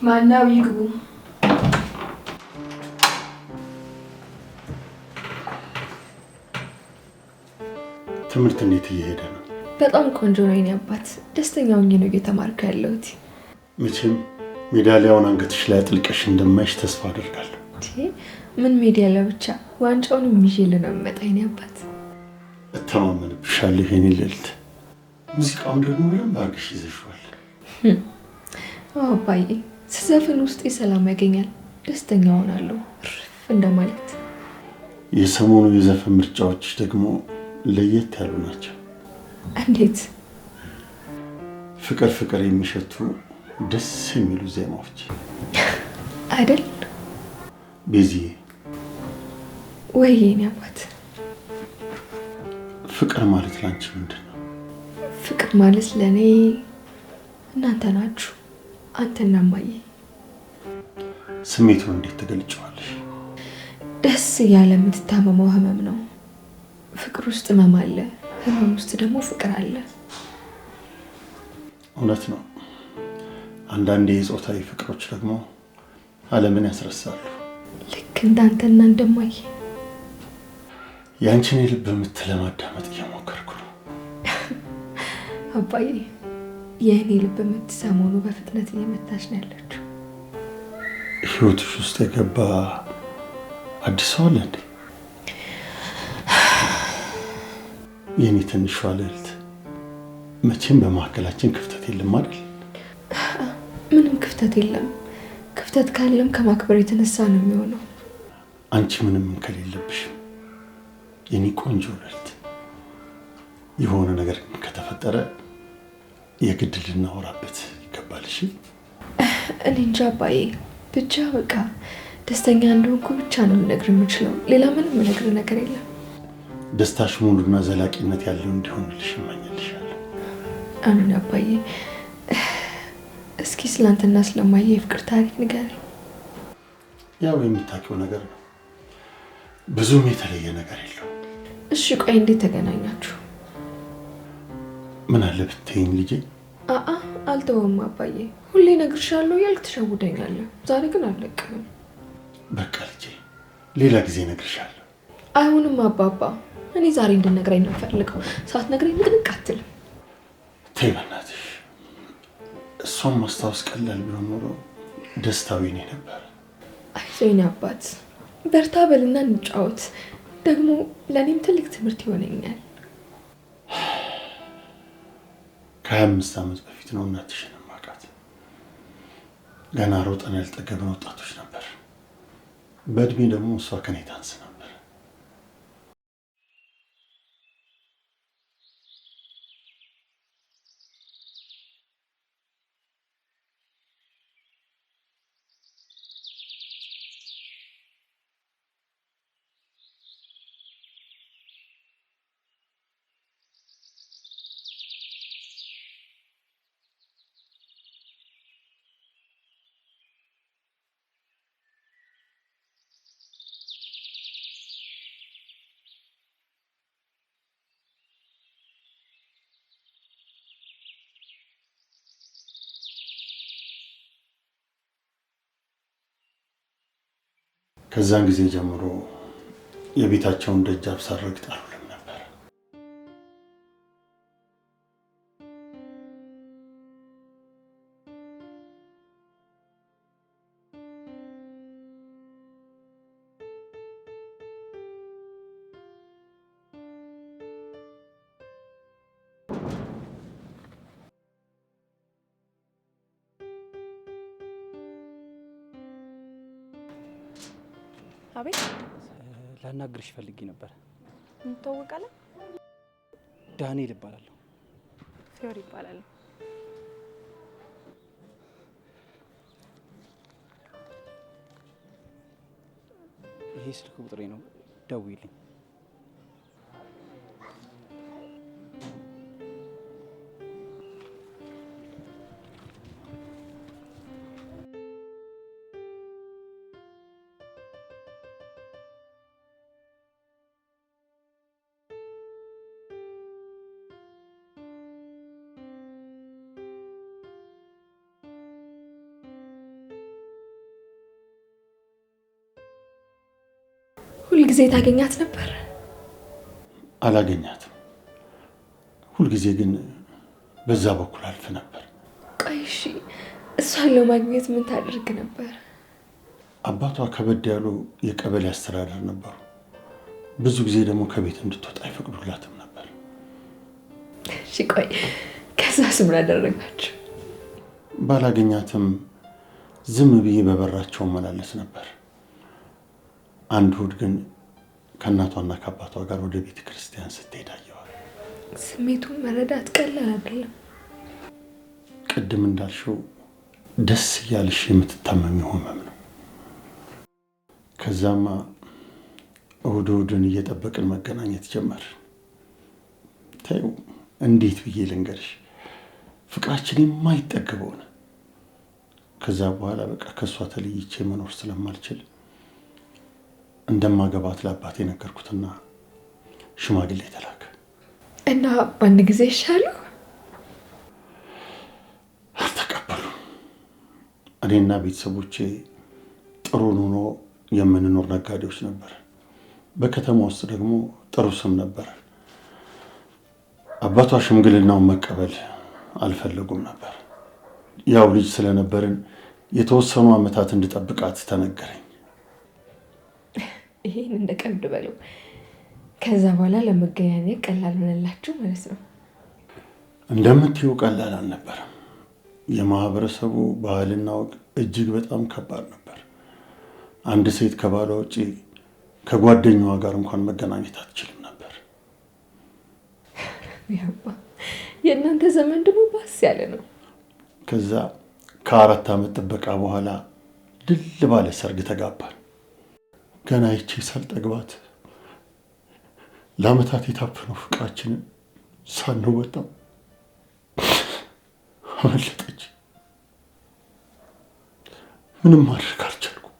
ማናው ይግቡ? ትምህርት እንዴት እየሄደ ነው? በጣም ቆንጆ ነው የኔ አባት። ደስተኛ ሆኜ ነው እየተማርኩ ያለሁት። መቼም ሜዳሊያውን አንገትሽ ላይ አጥልቀሽ እንደማይሽ ተስፋ አደርጋለሁ። ምን ሜዳሊያ ብቻ ዋንጫውንም ይዤልህ ነው የምመጣ የኔ አባት። እተማመንብሻለሁ የኔ ልዕልት። ሙዚቃውን ደግሞ በደንብ አድርገሽ ይዘሽዋል። አባዬ ስዘፍን ውስጤ ሰላም ያገኛል፣ ደስተኛ ሆናለሁ። እርፍ እንደማለት። የሰሞኑ የዘፈን ምርጫዎች ደግሞ ለየት ያሉ ናቸው። እንዴት? ፍቅር ፍቅር የሚሸቱ ደስ የሚሉ ዜማዎች አይደል? ቤዚዬ። ወይ የኔ አባት። ፍቅር ማለት ላንቺ ምንድን ነው? ፍቅር ማለት ለእኔ እናንተ ናችሁ፣ አንተና እማዬ። ስሜቱን እንዴት ትገልጪዋለሽ? ደስ እያለ የምትታመመው ህመም ነው። ፍቅር ውስጥ ህመም አለ፣ ህመም ውስጥ ደግሞ ፍቅር አለ። እውነት ነው። አንዳንድ የጾታዊ ፍቅሮች ደግሞ ዓለምን ያስረሳሉ። ልክ እንዳንተና እንደማዬ። ያንቺን የልብ ምት ለማዳመጥ እየሞከርኩ ነው አባዬ። የእኔ ልብ ምት ሰሞኑ በፍጥነት እየመታች ነው ያለችው። ህይወትሽ ውስጥ የገባ አዲስ ሰው አለ እንዴ? የኔ ትንሿ ልዕልት፣ መቼም በመካከላችን ክፍተት የለም አይደል? ምንም ክፍተት የለም። ክፍተት ካለም ከማክበር የተነሳ ነው የሚሆነው። አንቺ ምንም ከሌለብሽም የኔ ቆንጆ ልዕልት። የሆነ ነገር ከተፈጠረ የግድ ልናወራበት ይገባል። እሺ? እኔ እንጃ አባዬ፣ ብቻ በቃ ደስተኛ እንደሆንኩ ብቻ ነው ልነግርህ የምችለው። ሌላ ምንም የምነግርህ ነገር የለም። ደስታሽ ሙሉና ዘላቂነት ያለው እንዲሆንልሽ እመኝልሻለሁ። አሜን አባዬ። እስኪ ስላንተና ስለማየ የፍቅር ታሪክ ንገረኝ። ያው የምታውቂው ነገር ነው፣ ብዙም የተለየ ነገር የለው። እሺ ቆይ እንዴት ተገናኛችሁ? ምን አለ ብትይኝ ልጄ? አልተወም አባዬ፣ ሁሌ እነግርሻለሁ እያልክ ትሸውደኛለህ። ዛሬ ግን አልለቅህም። በቃ ልጄ፣ ሌላ ጊዜ እነግርሻለሁ። አይሆንም አባባ፣ እኔ ዛሬ እንድነግረኝ ነው የምፈልገው። ሳትነግረኝ ንቅንቅ አትልም። ተይ በእናትሽ፣ እሷን ማስታወስ ቀላል ቢሆን ኖሮ ደስታዊ እኔ ነበር። አይዞህ የኔ አባት፣ በርታ በልና እንጫወት። ደግሞ ለእኔም ትልቅ ትምህርት ይሆነኛል። ከ25 ዓመት በፊት ነው እናትሽን ማውቃት። ገና ሮጠን ያልጠገብን ወጣቶች ነበር። በእድሜ ደግሞ እሷ ከኔ ታንስ ነበር። ከዛን ጊዜ ጀምሮ የቤታቸውን ደጃፍ ሳልረግጥ አልውልም ነበር። አቤት። ላናግርሽ ፈልጌ ነበር። እንተዋወቃለን? ዳንኤል እባላለሁ። ፊዮሪ ይባላል። ይሄ ስልክ ቁጥሬ ነው፣ ደውይልኝ። ሁልጊዜ ታገኛት ነበር? አላገኛትም። ሁልጊዜ ግን በዛ በኩል አልፍ ነበር። ቆይ እሺ፣ እሷን ለማግኘት ምን ታደርግ ነበር? አባቷ ከበድ ያሉ የቀበሌ አስተዳደር ነበሩ። ብዙ ጊዜ ደግሞ ከቤት እንድትወጣ አይፈቅዱላትም ነበር። እሺ ቆይ ከዛስ ምን አደረጋችሁ? ባላገኛትም ዝም ብዬ በበራቸው መላለስ ነበር። አንድ እሑድ ግን ከእናቷና ከአባቷ ጋር ወደ ቤተ ክርስቲያን ስትሄድ አየኋት። ስሜቱን መረዳት ቀላል አይደለም። ቅድም እንዳልሽው ደስ እያልሽ የምትታመሚው ህመም ነው። ከዛማ እሑድን እየጠበቅን መገናኘት ጀመር። ታዩ እንዴት ብዬ ልንገርሽ፣ ፍቅራችን የማይጠገብ ሆነ። ከዛ በኋላ በቃ ከእሷ ተለይቼ መኖር ስለማልችል እንደማገባት ለአባቴ ነገርኩትና ሽማግሌ ተላከ እና በአንድ ጊዜ ይሻሉ? አልተቀበሉም። እኔና ቤተሰቦቼ ጥሩ ኑሮ የምንኖር ነጋዴዎች ነበር። በከተማ ውስጥ ደግሞ ጥሩ ስም ነበር። አባቷ ሽምግልናውን መቀበል አልፈለጉም ነበር። ያው ልጅ ስለነበርን የተወሰኑ ዓመታት እንድጠብቃት ተነገረኝ። ይሄን እንደ ቀልድ በለው። ከዛ በኋላ ለመገናኘት ቀላል ሆነላችሁ ማለት ነው? እንደምትይው ቀላል አልነበረም። የማህበረሰቡ ባህልና ወግ እጅግ በጣም ከባድ ነበር። አንድ ሴት ከባሏ ውጪ ከጓደኛዋ ጋር እንኳን መገናኘት አትችልም ነበር። ያባ የእናንተ ዘመን ደግሞ ባስ ያለ ነው። ከዛ ከ4 ዓመት ጥበቃ በኋላ ድል ባለ ሰርግ ተጋባን። ገና ይቺ ሳልጠግባት ለዓመታት የታፈነው ፍቅራችንን ሳንወጣው አመለጠች። ምንም ማድረግ አልቻልኩም።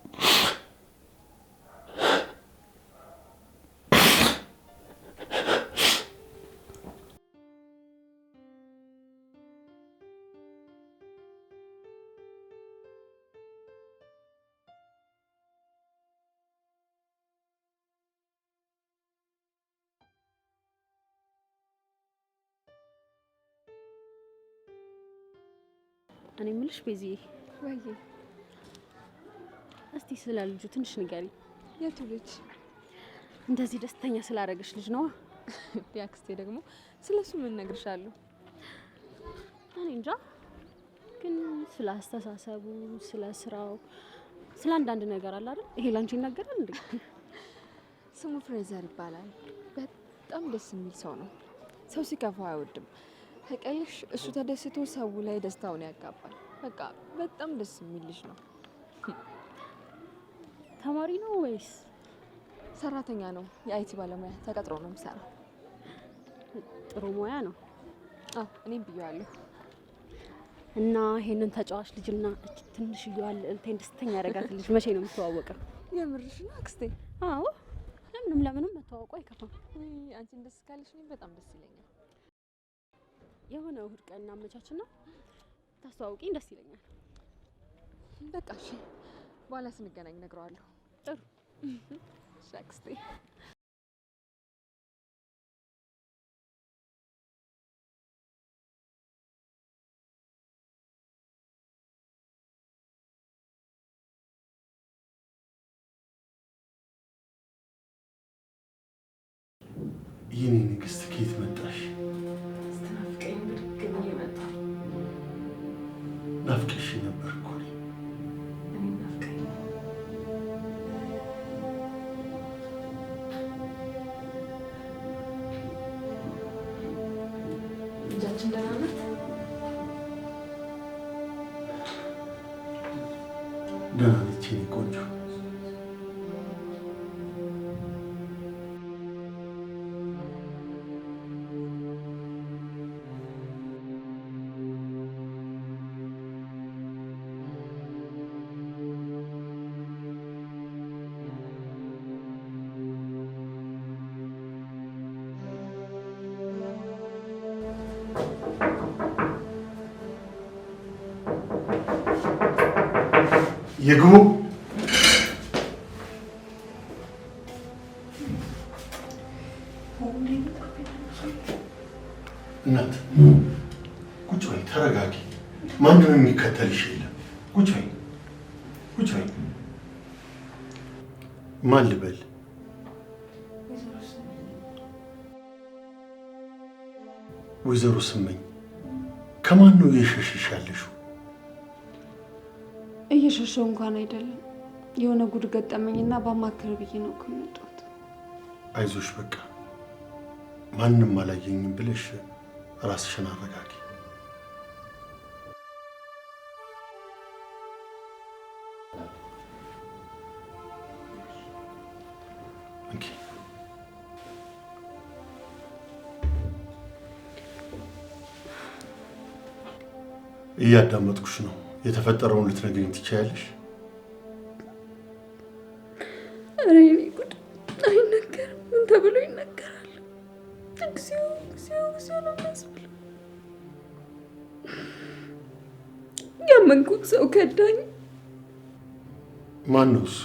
እኔ የምልሽ ቤዚዬ፣ ወይ እስቲ ስለ ልጁ ትንሽ ንገሪ። የቱ ልጅ? እንደዚህ ደስተኛ ስላደረገሽ ልጅ ነው? ያክስቴ ደግሞ ስለሱ ምን ነግርሻለሁ? እኔ እንጃ፣ ግን ስለ አስተሳሰቡ፣ ስለ ስራው፣ ስለ አንዳንድ ነገር አለ አይደል? ይሄ ላንቺ ይናገራል እንዴ? ስሙ ፍሬዘር ይባላል። በጣም ደስ የሚል ሰው ነው። ሰው ሲከፋው አይወድም። ከቀልሽ እሱ ተደስቶ ሰው ላይ ደስታውን ያጋባል። በቃ በጣም ደስ የሚል ልጅ ነው። ተማሪ ነው ወይስ ሰራተኛ ነው? የአይቲ ባለሙያ ተቀጥሮ ነው የሚሰራው። ጥሩ ሙያ ነው። አዎ እኔም ብየዋለሁ። እና ይሄንን ተጫዋች ልጅና ትንሽዬዋ ልዕልቴን ደስተኛ ያደርጋት ልጅ መቼ ነው የምትተዋወቀው? የምርሽ ነው አክስቴ? አዎ ለምንም መተዋወቁ አይከፋም። አንቺን ደስ ካለሽ እኔም በጣም ደስ ይለኛል። የሆነ እሑድ ቀን እናመቻችና ታስተዋውቂኝ ደስ ይለኛል። በቃ እሺ፣ በኋላ ስንገናኝ እነግረዋለሁ። ጥሩ እሺ አክስቴ። የኔ ንግስት ከየት መጣሽ? ስትናፍቀኝ ብድግ ብዬ መጣሁ። ናፍቀሽ ነበር እኮ እኔም ናፍቀኝ። ልጃችን ደህና ናት? ደህና ነች የኔ ቆንጆ። እናት ቁጭ በይ፣ ተረጋጊ። ማንም የሚከተልሽ የለም። ቁጭ በይ፣ ቁጭ በይ። ማን ልበል? ወይዘሮ ስመኝ ከማን ነው እየሸሸሽ ያለሽው? እየሸሸው እንኳን አይደለም፣ የሆነ ጉድ ገጠመኝና ባማክር ብዬ ነው እኮ የመጣሁት። አይዞሽ በቃ ማንም አላየኝም ብለሽ ራስሽን አረጋጊ። እያዳመጥኩሽ ነው። የተፈጠረውን ልትነግሪኝ ትችያለሽ? ኧረ የእኔ ጉድ አይነገርም። ምን ተብሎ ይነገራል? እግዚኦ እግዚኦ እግዚኦ ነው የሚያስብለው። ያመንኩት ሰው ከዳኝ። ማን ነው እሱ?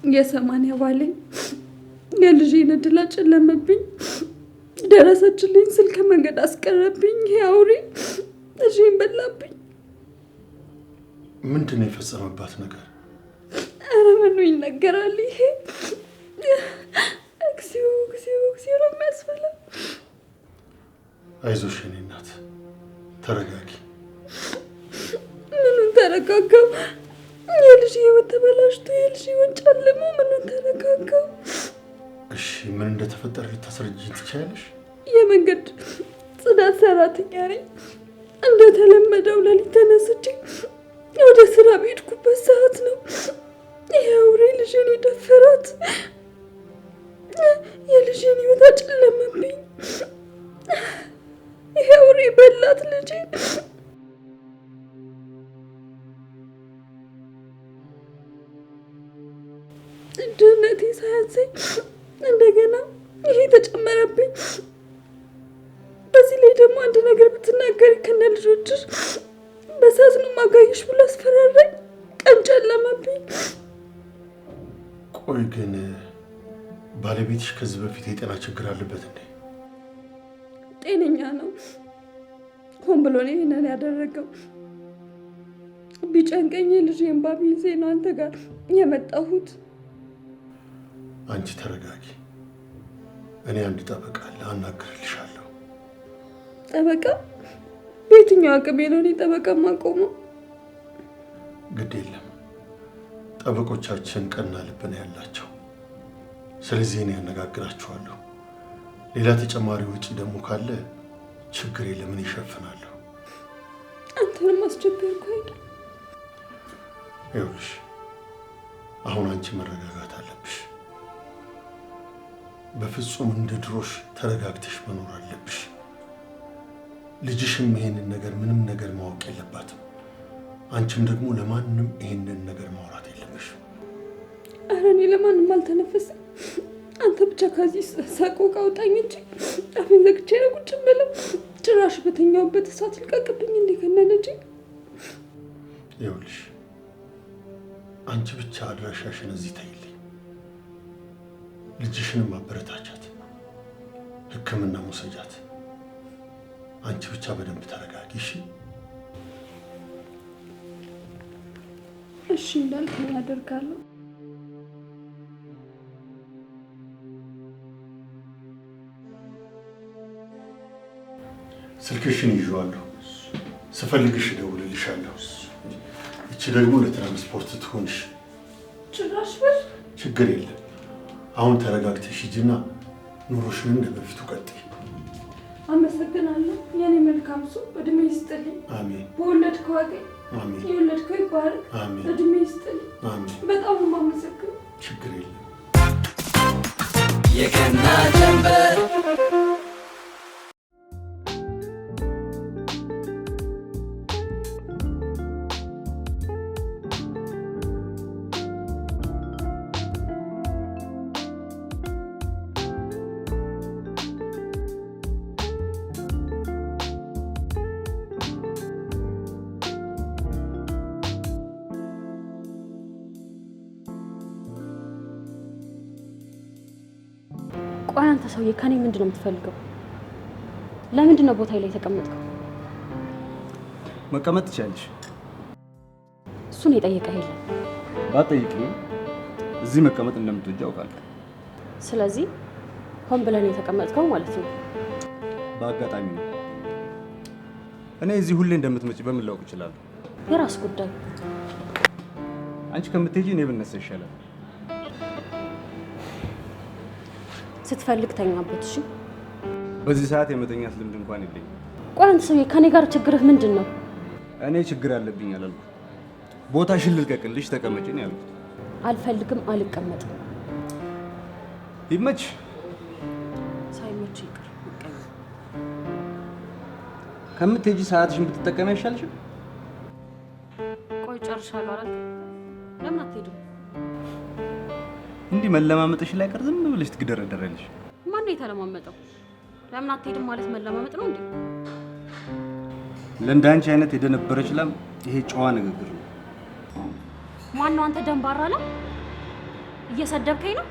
የ80 ባለኝ የልጄን እድል አጨለመብኝ። ደረሰችልኝ ስል ከመንገድ አስቀረብኝ። ይሄ አውሬ ልጄን በላብኝ። ምንድን ነው የፈጸመባት ነገር? ኧረ ምኑ ይነገራል? ይሄ እግዚኦ እግዚኦ እግዚኦ ነው የሚያስፈላው። አይዞሽ የኔ እናት ተረጋጊ። ምኑን ተረጋጋው? የልጅ ህይወት ተበላሽቶ የልጅ ህይወት ጨልሞ ምኑን ተረጋጋው? እሺ ምን እንደተፈጠረ ልታስረጅኝ ትችያለሽ? የመንገድ ጽዳት ሰራተኛ ነኝ። እንደተለመደው ሌሊት ተነስቼ ወደ ስራ በሄድኩበት ሰዓት ነው ይሄ አውሬ ልጄን የደፈራት። የልጄን ህይወት አጨለመብኝ። ይሄ አውሬ በላት ልጄን። ድህነቴ ሳያንሰኝ እንደገና ይሄ ተጨመረብኝ። በዚህ ላይ ደግሞ አንድ ነገር ብትናገሪ ከነ ልጆችሽ በሳት ነው ማጋየሽ ብሎ አስፈራራኝ። ቀን ጨለመብኝ። ቆይ ግን ባለቤትሽ ከዚህ በፊት የጤና ችግር አለበት እንዴ? ጤነኛ ነው። ሆን ብሎ ነው ይሄንን ያደረገው። ቢጨንቀኝ ልጄን ባቢዜ ነው አንተ ጋር የመጣሁት። አንቺ ተረጋጊ። እኔ አንድ ጠበቃ አለ፣ አናግርልሻለሁ። ጠበቃ? በየትኛው አቅሜ ነው እኔ ጠበቃ ማቆመው? ግድ የለም ጠበቆቻችን ቀና ልብ ነው ያላቸው። ስለዚህ እኔ ያነጋግራችኋለሁ። ሌላ ተጨማሪ ውጪ ደግሞ ካለ ችግር የለም እኔ እሸፍናለሁ። አንተንም አስቸገርኩ አይደል? ይኸውልሽ አሁን አንቺ መረጋጋት አለብሽ። በፍጹም እንደ ድሮሽ ተረጋግተሽ መኖር አለብሽ። ልጅሽም ይሄንን ነገር ምንም ነገር ማወቅ የለባትም። አንቺም ደግሞ ለማንም ይሄንን ነገር ማውራት የለብሽም። ኧረ እኔ ለማንም አልተነፈስም። አንተ ብቻ ከዚህ ሰቆቃ አውጣኝ እንጂ አፌን ዘግቼ ነው ቁጭ ብለው። ጭራሽ በተኛውበት እሳት ልቀቅብኝ እንዴ ከነነጂ። ይኸውልሽ አንቺ ብቻ አድራሻሽን እዚህ ተይልኝ። ልጅሽንም ማበረታቻት፣ ሕክምና መውሰጃት። አንቺ ብቻ በደንብ ተረጋጊ እሺ? እሺ እንዳልከኝ አደርጋለሁ። ስልክሽን ይዤዋለሁ። ስፈልግሽ እደውልልሻለሁ። እቺ ደግሞ ለትራንስፖርት ትሆንሽ። ጭራሽ በር ችግር የለም። አሁን ተረጋግተሽ ሂጂና ኑሮሽን እንደ በፊቱ ቀጥይ። አመሰግናለሁ የኔ መልካም ሰው። እድሜ ይስጥልኝ። አሜን። በወለድከው አገኝ አሜን። የወለድከው ይባረክ። አሜን። እድሜ ይስጥልኝ። አሜን። በጣም የማመሰግነው። ችግር የለም። የቀና ጀንበር ቆይ አንተ ሰውዬ ከኔ ምንድን ነው የምትፈልገው? ለምንድን ነው ቦታዬ ላይ ተቀመጥከው? መቀመጥ ትችያለሽ። እሱን የጠየቀህ የለም። ባትጠይቂኝ እዚህ መቀመጥ እንደምትወጂ አውቃለሁ። ስለዚህ ሆን ብለን የተቀመጥከው ማለት ነው። በአጋጣሚ ነው። እኔ እዚህ ሁሌ እንደምትመጪ በምን ላውቅ እችላለሁ? የራስ ጉዳይ። አንቺ ከምትሄጂ እኔ ብነሳ ይሻላል። ስትፈልግ ተኛበት። እሺ። በዚህ ሰዓት የመተኛት ልምድ እንኳን የለኝም። ቆይ አንተ ሰውዬ ከኔ ጋር ችግርህ ምንድን ነው? እኔ ችግር አለብኝ አላልኩም። ቦታሽን ልልቀቅልሽ ተቀመጪ ነው ያልኩት። አልፈልግም፣ አልቀመጥም። ይመች። ሳይመች ይቅር። ከምትሄጂ ሰዓትሽን ብትጠቀሚ አይሻልሽም? ቆይ ጨርሻለሁ አይደል? ለምን አትሄድም? እንዲህ መለማመጥሽ ላይ ቀር ዝም ብለሽ ትግደረደራለሽ። ማን ነው የተለማመጠው? ለምን አትሄድም ማለት መለማመጥ ነው እንዴ? ለእንዳንቺ አይነት የደነበረች ላም ይሄ ጨዋ ንግግር ነው። ማን ነው አንተ ደንባራ ላም? እየሰደብከኝ ነው?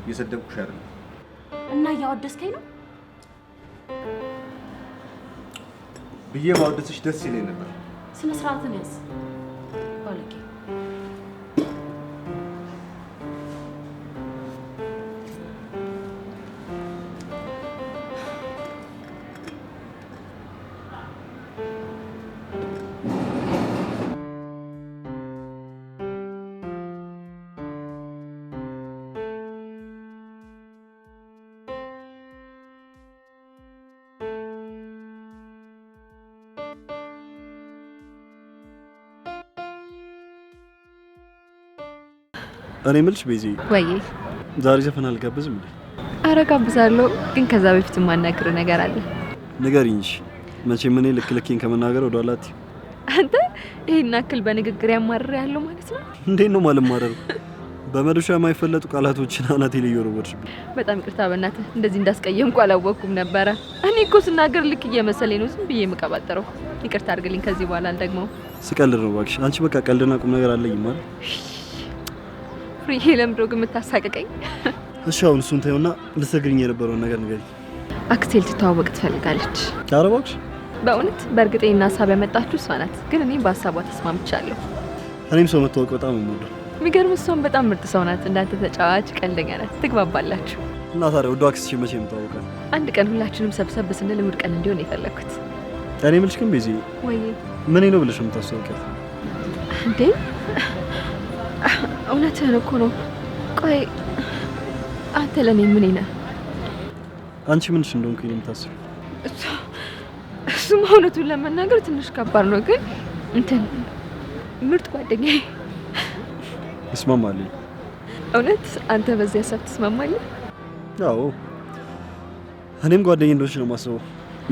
እየሰደብኩሽ አይደለም። እና እያወደስከኝ ነው ብዬ ባወደስሽ ደስ ይለኝ ነበር። ስነ ስርዓትን ያዝ ባለጌ። እኔ የምልሽ ቤዚ፣ ወይ ዛሬ ዘፈን አልጋብዝም እንዴ? ኧረ ጋብዛለሁ፣ ግን ከዛ በፊት የማናግር ነገር አለ። ንገሪኝ። መቼም እኔ ልክ ልኬን ከመናገር ወደ ኋላ አትይም። አንተ ይሄን አክል በንግግር ያማርር ያለው ማለት ነው? እንዴት ነው ማለማረር? በመዶሻ የማይፈለጡ ቃላቶችን አናቴ ላይ እየወረወርሽብኝ። በጣም ይቅርታ፣ በእናትህ እንደዚህ እንዳስቀየምኩ አላወቅኩም ነበረ። እኔ እኮ ስናገር ልክ እየመሰለኝ ነው ዝም ብዬ የምቀባጠረው። ይቅርታ አድርግልኝ፣ ከዚህ በኋላ አልደግመውም። ስቀልድ ነው እባክሽ። አንቺ በቃ ቀልድና ቁም ነገር አለኝ ማለት ፍሬ። ለምዶ ግን የምታሳቅቀኝ? እሺ አሁን እሱን ተይውና ልትነግሪኝ የነበረውን ነገር ንገሪኝ። አክስቴ ልትተዋወቅ ትፈልጋለች። ኧረ እባክሽ። በእውነት በእርግጠኝና ሀሳብ ያመጣችሁ እሷ ናት፣ ግን እኔ በሀሳቧ ተስማምቻለሁ። እኔም ሰው መተዋወቅ በጣም የምወደው። የሚገርም እሷም በጣም ምርጥ ሰው ናት። እንዳንተ ተጫዋች ቀልደኛ ናት። ትግባባላችሁ። እና ታዲያ ወደ አክስትሽ መቼ የምታወቃት? አንድ ቀን ሁላችንም ሰብሰብ ስንል እሑድ ቀን እንዲሆን የፈለግኩት። እኔ የምልሽ ግን ቤዚ፣ ወይ ምን ነው ብለሽ የምታስታውቂያት እንዴ? እውነትህን እኮ ነው። ቆይ አንተ ለኔ ምን ነህ? አንቺ ምንሽ እንደሆንኩኝ ነው የምታስቢው? እሱማ እውነቱን ለመናገር ትንሽ ከባድ ነው፣ ግን እንትን ምርጥ ጓደኛዬ። እስማማለሁ። እውነት አንተ በዚህ ሀሳብ ትስማማለህ? አዎ፣ እኔም ጓደኛዬ እንደሆነች ነው የማስበው።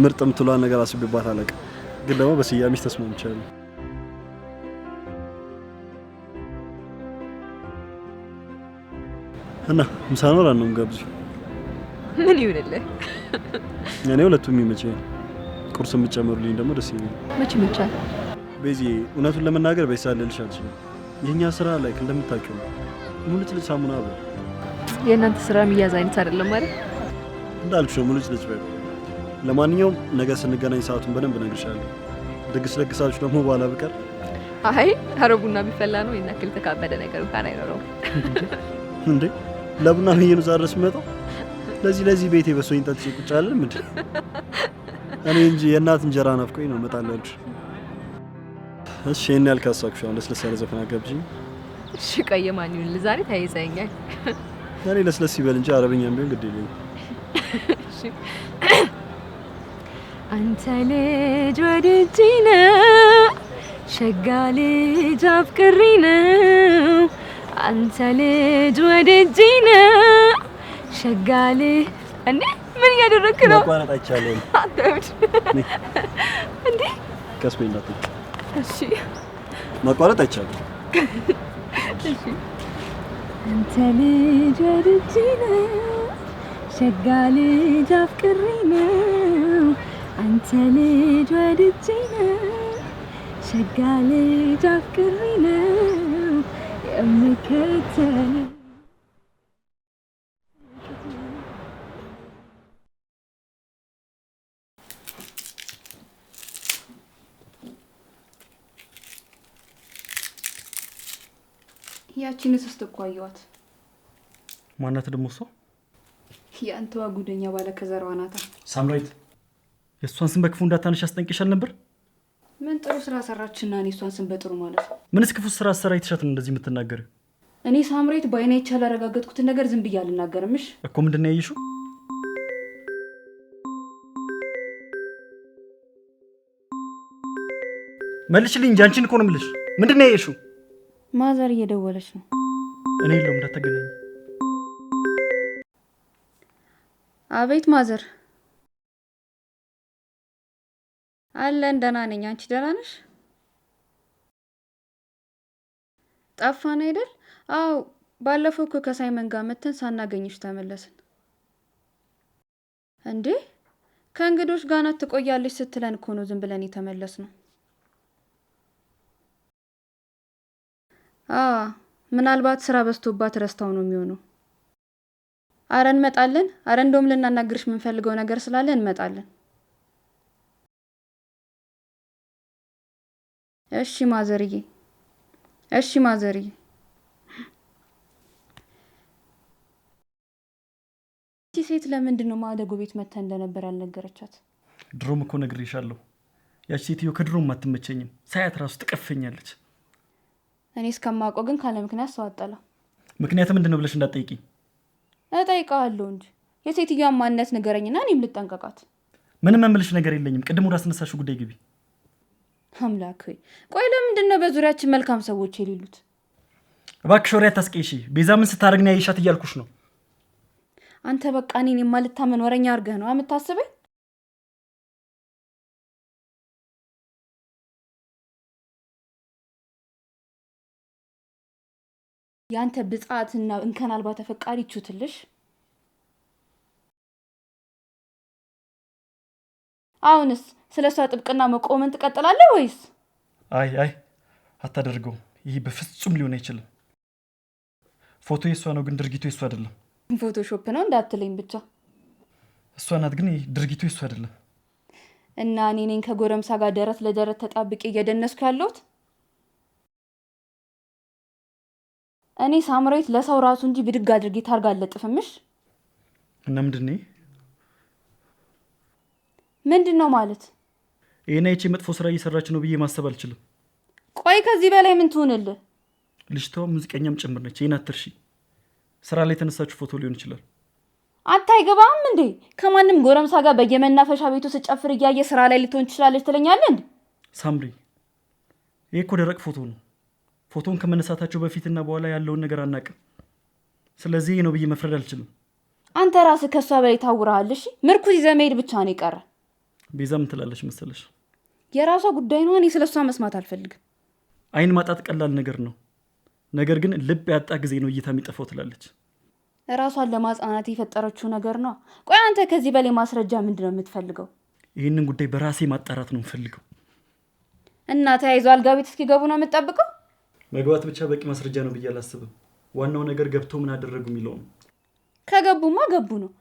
ምርጥ የምትለዋን ነገር አስቤባት አላውቅም፣ ግን ደግሞ በስያሜሽ ተስማምቻለሁ። እና ምሳ ነው እራት ነው የምጋብዝሽ? ምን ይሁንልህ? እኔ ሁለቱም ይመቸኛል። ቁርስ የምትጨምሩልኝ ደግሞ ደስ ይለኛል። መቼ ይመቻል? ቤዚ፣ እውነቱን ለመናገር በይሳለልሽ አልችልም። የኛ ስራ ላይ እንደምታውቂው ነው። ሙሉ ልጭ ሳሙና አለ። የእናንተ ስራ የሚያዝ አይነት አይደለም ማለት እንዳልኩሽ ነው። ሙሉ ልጭ በይ። ለማንኛውም ነገ ስንገናኝ ሰዓቱን በደንብ እነግርሻለሁ። ደግሳችሁ ደግሞ በኋላ ብቀር አይ አረቡና ቢፈላ ነው የናክል ተካበደ ነገር እንኳን አይኖረውም። እንዴ ለቡና ብዬ ነው ዛሬ ስመጣው። ለዚህ ቤቴ በሶኝ ጠጥቼ ቁጭ አልልም እንዴ? እኔ እንጂ የእናት እንጀራ ናፍቆኝ ነው እመጣለሁ። እሺ እኔ ያልካሳኩሽ አሁን ለስለስ ያለ ዘፈን አጋብዥኝ። እሺ ቆይ ማን ይሁን ዛሬ ታይዘኛል። እኔ ለስለስ ይበል እንጂ አረብኛም ቢሆን ግድ የለኝም። እሺ አንተ ልጅ ወድጄ ነው ሸጋ ልጅ አፍቅሬ ነው አንተ ልጅ ወድጄ ነው ሸጋ ልጅ። እንዴ ምን እያደረክ ነው? ማቋረጥ አይቻልም። አትወድ እንዴ ቀስ በይ እንዳትይ። እሺ ማቋረጥ አይቻልም። እሺ አንተ ልጅ ወድጄ ነው ሸጋ ልጅ አፍቅሬ ነው አንተ ልጅ ወድጄ ነው ሸጋ ልጅ አፍቅሬ ነው የምከተል ያቺን እስስት እኮ አየኋት። ማናት ደግሞ እሷ? የአንተዋ ጉደኛ ባለ ከዘራዋ ናታ። ሳምራዊት የእሷን ስም በክፉ እንዳታነሽ አስጠንቅሻል ነበር። ምን ጥሩ ስራ ሰራችና እኔ እሷን ስም በጥሩ ማለት ነው? ምንስ ክፉ ስራ ሰራ የተሻት ነው እንደዚህ የምትናገር? እኔ ሳምራዊት በአይኔ ይቻል ያረጋገጥኩትን ነገር ዝም ብዬ አልናገርምሽ እኮ። ምንድነው ያየሽው? መልሽልኝ እንጂ አንቺን እኮ ነው የምልሽ። ምንድነው ያየሽው? ማዘር እየደወለች ነው። እኔ የለውም እንዳትገናኝ። አቤት ማዘር። አለን ደህና ነኝ። አንቺ ደህና ነሽ? ጠፋን አይደል? አዎ ባለፈው እኮ ከሳይመን ጋር መተን ሳናገኝሽ ተመለስን። እንዴ ከእንግዶች ጋር ናት ትቆያለሽ ስትለን እኮ ነው ዝም ብለን የተመለስነው። ምናልባት ስራ በዝቶባት ረስታው ነው የሚሆነው። አረ እንመጣለን። አረ እንደውም ልናናግርሽ የምንፈልገው ነገር ስላለ እንመጣለን። እሺ ማዘርዬ፣ እሺ ማዘርዬ። እቺ ሴት ለምንድን ነው ማደጎ ቤት መታ እንደነበር ያልነገረቻት? ድሮም እኮ ነግሬሻለሁ። ያቺ ሴትዮ ከድሮም አትመቸኝም። ሳያት ራሱ ትቀፈኛለች። እኔ እስከማውቀው ግን ካለ ምክንያት ሰው አጠላ። ምክንያት ምንድን ነው ብለሽ እንዳትጠይቂኝ። እጠይቃለሁ እንጂ የሴትዮዋን ማንነት ንገረኝና እኔም ልጠንቀቃት። ምንም የምልሽ ነገር የለኝም። ቅድም ወደ አስነሳሽው ጉዳይ ግቢ። አምላክ ሆይ ቆይ ለምንድን ነው በዙሪያችን መልካም ሰዎች የሌሉት? እባክሽ ወሬ አታስቀይሺ። ቤዛ ምን ስታደርግ ነው ያየሻት እያልኩሽ ነው። አንተ በቃ እኔን የማልታመን ወረኛ አድርገህ ነው የምታስበኝ? ያንተ ብጻትና እንከን አልባ ተፈቃሪ ቹትልሽ። አሁንስ ስለሷ ጥብቅና መቆመን ትቀጥላለህ ወይስ? አይ አታደርገውም። ይህ በፍጹም ሊሆን አይችልም። ፎቶ የሷ ነው ግን ድርጊቱ የሷ አይደለም። ፎቶሾፕ ነው እንዳትለኝ ብቻ። እሷ ናት ግን ድርጊቱ የሷ አይደለም። እና እኔ ነኝ ከጎረምሳ ጋር ደረት ለደረት ተጣብቄ እየደነስኩ ያለሁት? እኔ ሳምራዊት ለሰው ራሱ እንጂ ብድግ አድርጌ ታርጋ አለጥፍምሽ። እና ምንድነው ማለት? ይሄን አይቼ መጥፎ ስራ እየሰራች ነው ብዬ ማሰብ አልችልም። ቆይ ከዚህ በላይ ምን ትሆንልህ? ልጅቷ ሙዚቀኛም ጭምር ነች። ይሄን አትርሺ። ስራ ላይ የተነሳችሁ ፎቶ ሊሆን ይችላል። አታይገባም እንዴ? ከማንም ጎረምሳ ጋር በየመናፈሻ ቤቱ ስጨፍር እያየ ስራ ላይ ልትሆን ትችላለች ትለኛለህ እንዴ? ሳምሪ ይሄ እኮ ደረቅ ፎቶ ነው። ፎቶን ከመነሳታቸው በፊትና በኋላ ያለውን ነገር አናውቅም። ስለዚህ ነው ብዬ መፍረድ አልችልም። አንተ ራስህ ከሷ በላይ ታውራሃል። እሺ ምርኩዝ ይዘህ መሄድ ብቻ ነው የቀረ። ቤዛ ምን ትላለች መሰለሽ? የራሷ ጉዳይ ነው። እኔ ስለሷ መስማት አልፈልግም። አይን ማጣት ቀላል ነገር ነው። ነገር ግን ልብ ያጣ ጊዜ ነው እይታ የሚጠፋው ትላለች። ራሷን ለማጽናናት የፈጠረችው ነገር ነው። ቆይ አንተ ከዚህ በላይ ማስረጃ ምንድነው የምትፈልገው? ይህንን ጉዳይ በራሴ ማጣራት ነው የምፈልገው። እና ተያይዞ አልጋ ቤት እስኪገቡ ነው የምትጠብቀው? መግባት ብቻ በቂ ማስረጃ ነው ብዬ አላስብም። ዋናው ነገር ገብቶ ምን አደረጉ የሚለው ነው። ከገቡማ ገቡ ነው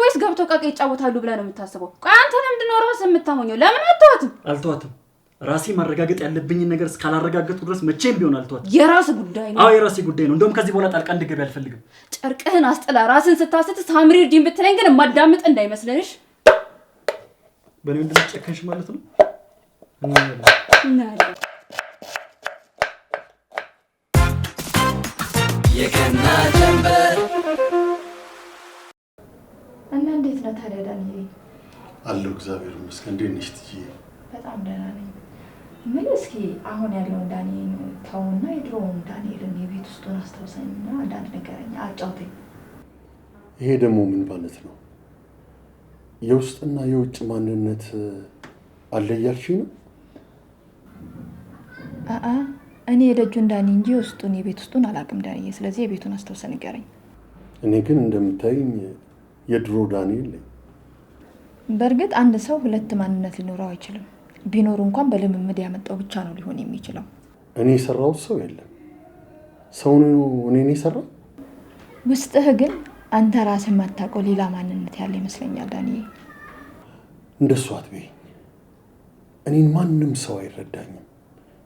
ወይስ ገብቶ ቃቃ ይጫወታሉ ብለህ ነው የምታስበው? ቆይ አንተ ለምንድን ነው ራስህ የምታሞኘው? ለምን አትተዋትም? አልተዋትም። ራሴ ማረጋገጥ ያለብኝን ነገር እስካላረጋገጥኩ ድረስ መቼም ቢሆን አልተዋትም። የራስ ጉዳይ ነው። አዎ የራሴ ጉዳይ ነው። እንደውም ከዚህ በኋላ ጣልቃ እንድገቢ አልፈልግም። ጨርቅህን አስጥላ ራስን ስታስት ሳምሪ እርጂን ብትለኝ ግን ማዳምጥ እንዳይመስልሽ። በእኔ ምንድን ጨከንሽ ማለት ነው? የቀና ጀንበር እና እንዴት ነው ታዲያ ዳንኤል? አለሁ እግዚአብሔር ይመስገን። እንዴት ነሽ ትዬ? በጣም ደህና ነኝ። ምን እስኪ አሁን ያለውን ዳንኤል ተውና የድሮውን ዳንኤልን የቤት ውስጡን አስታውሰኝና አንዳንድ ነገረኛ አጫውተኝ። ይሄ ደግሞ ምን ማለት ነው? የውስጥና የውጭ ማንነት አለ እያልሽኝ ነው? እኔ የደጁን ዳኒ እንጂ ውስጡን የቤት ውስጡን አላውቅም ዳንኤል። ስለዚህ የቤቱን አስታውሰ ንገረኝ። እኔ ግን እንደምታይኝ የድሮ ዳንኤል ነኝ። በእርግጥ አንድ ሰው ሁለት ማንነት ሊኖረው አይችልም። ቢኖር እንኳን በልምምድ ያመጣው ብቻ ነው ሊሆን የሚችለው። እኔ የሰራሁት ሰው የለም። ሰው ነው እኔን የሰራው። ውስጥህ ግን አንተ ራስህ የማታውቀው ሌላ ማንነት ያለ ይመስለኛል ዳንኤል። እንደሱ አትበይኝ። እኔን ማንም ሰው አይረዳኝም።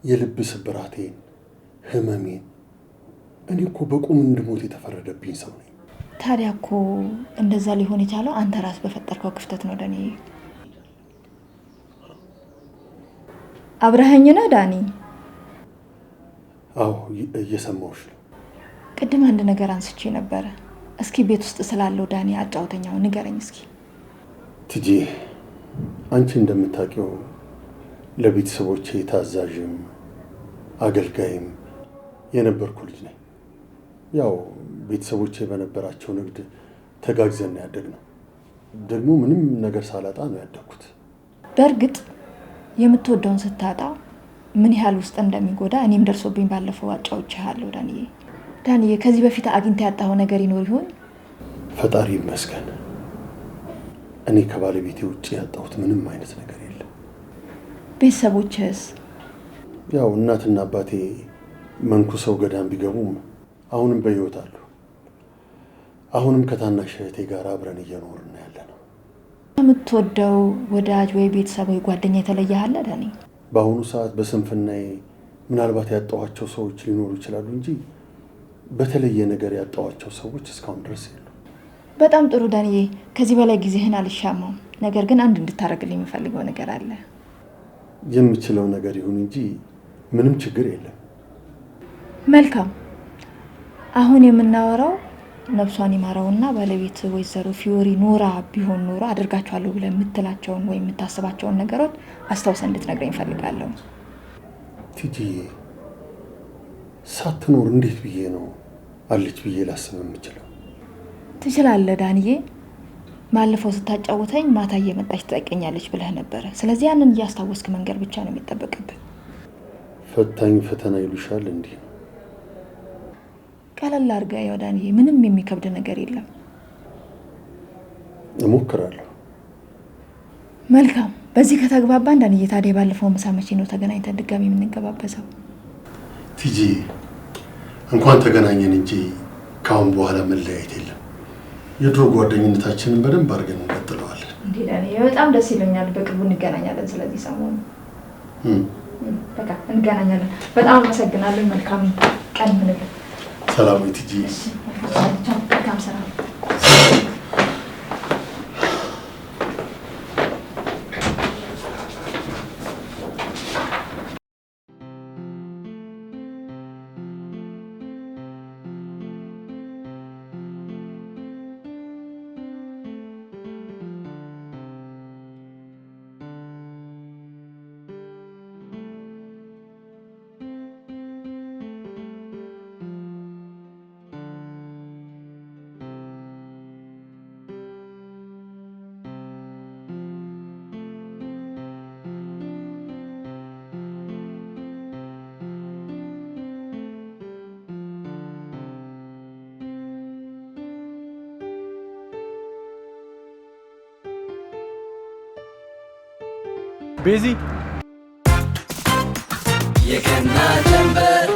የልብ ስብራቴን፣ ህመሜን እኔ እኮ በቁም እንድሞት የተፈረደብኝ ሰው ነኝ። ታዲያ እኮ እንደዛ ሊሆን የቻለው አንተ ራስ በፈጠርከው ክፍተት ነው ዳኒ። አብረኸኝ ነህ ዳኒ? አዎ እየሰማሁሽ ነው። ቅድም አንድ ነገር አንስቼ ነበረ። እስኪ ቤት ውስጥ ስላለው ዳኒ አጫውተኛው ንገረኝ እስኪ። ትጂ አንቺ እንደምታውቂው ለቤተሰቦቼ ታዛዥም አገልጋይም የነበርኩ ልጅ ነኝ። ያው ቤተሰቦቼ በነበራቸው ንግድ ተጋግዘን ያደግነው፣ ደግሞ ምንም ነገር ሳላጣ ነው ያደግኩት። በእርግጥ የምትወደውን ስታጣ ምን ያህል ውስጥ እንደሚጎዳ እኔም ደርሶብኝ ባለፈው አጫውቼሃለሁ ዳኒዬ። ዳኒዬ ከዚህ በፊት አግኝተህ ያጣኸው ነገር ይኖር ይሆን? ፈጣሪ ይመስገን እኔ ከባለቤቴ ውጭ ያጣሁት ምንም አይነት ነገር የለም። ቤተሰቦችህስ? ያው እናትና አባቴ መንኩሰው ገዳም ቢገቡም አሁንም በሕይወት አሉ። አሁንም ከታናሽ እህቴ ጋር አብረን እየኖርን ያለነው። የምትወደው ወዳጅ ወይ ቤተሰብ ወይ ጓደኛ የተለየህ አለ ዳኒ? በአሁኑ ሰዓት በስንፍናዬ ምናልባት ያጣኋቸው ሰዎች ሊኖሩ ይችላሉ እንጂ በተለየ ነገር ያጣኋቸው ሰዎች እስካሁን ድረስ የሉ። በጣም ጥሩ ዳኒዬ፣ ከዚህ በላይ ጊዜህን አልሻማም። ነገር ግን አንድ እንድታደርግልኝ የምፈልገው ነገር አለ። የምችለው ነገር ይሁን እንጂ ምንም ችግር የለም። መልካም። አሁን የምናወራው ነፍሷን ይማረውና ባለቤት ወይዘሮ ፊዮሪ ኖራ ቢሆን ኖሮ አድርጋቸዋለሁ ብለህ የምትላቸውን ወይም የምታስባቸውን ነገሮች አስታውሰህ እንድትነግረኝ እፈልጋለሁ። ቲጂዬ ሳትኖር እንዴት ብዬ ነው አለች ብዬ ላስብ የምችለው? ትችላለህ ዳንዬ። ባለፈው ስታጫውተኝ ማታ እየመጣች ትጠይቀኛለች ብለህ ነበረ። ስለዚህ ያንን እያስታወስክ መንገር ብቻ ነው የሚጠበቅብህ። ፈታኝ ፈተና ይሉሻል እንዲህ ነው። ቀለል አድርገህ ያው ዳንዬ፣ ምንም የሚከብድ ነገር የለም። እሞክራለሁ። መልካም። በዚህ ከተግባባን ዳንዬ፣ ታዲያ ባለፈው ምሳ መቼ ነው ተገናኝተን ድጋሚ የምንገባበሰው? ቲጂ እንኳን ተገናኘን እንጂ ካሁን በኋላ መለያየት የለም። የድሮ ጓደኝነታችንን በደንብ አድርገን እንቀጥለዋለን። እንዴ ዳንዬ፣ በጣም ደስ ይለኛል። በቅርቡ እንገናኛለን። ስለዚህ ሰሞኑ በቃ እንገናኛለን። በጣም አመሰግናለሁ። መልካም ቀን ይሁንልህ። ሰላም ቲጂ። መልካም ስራ። ቤዚ የገና ጀንበር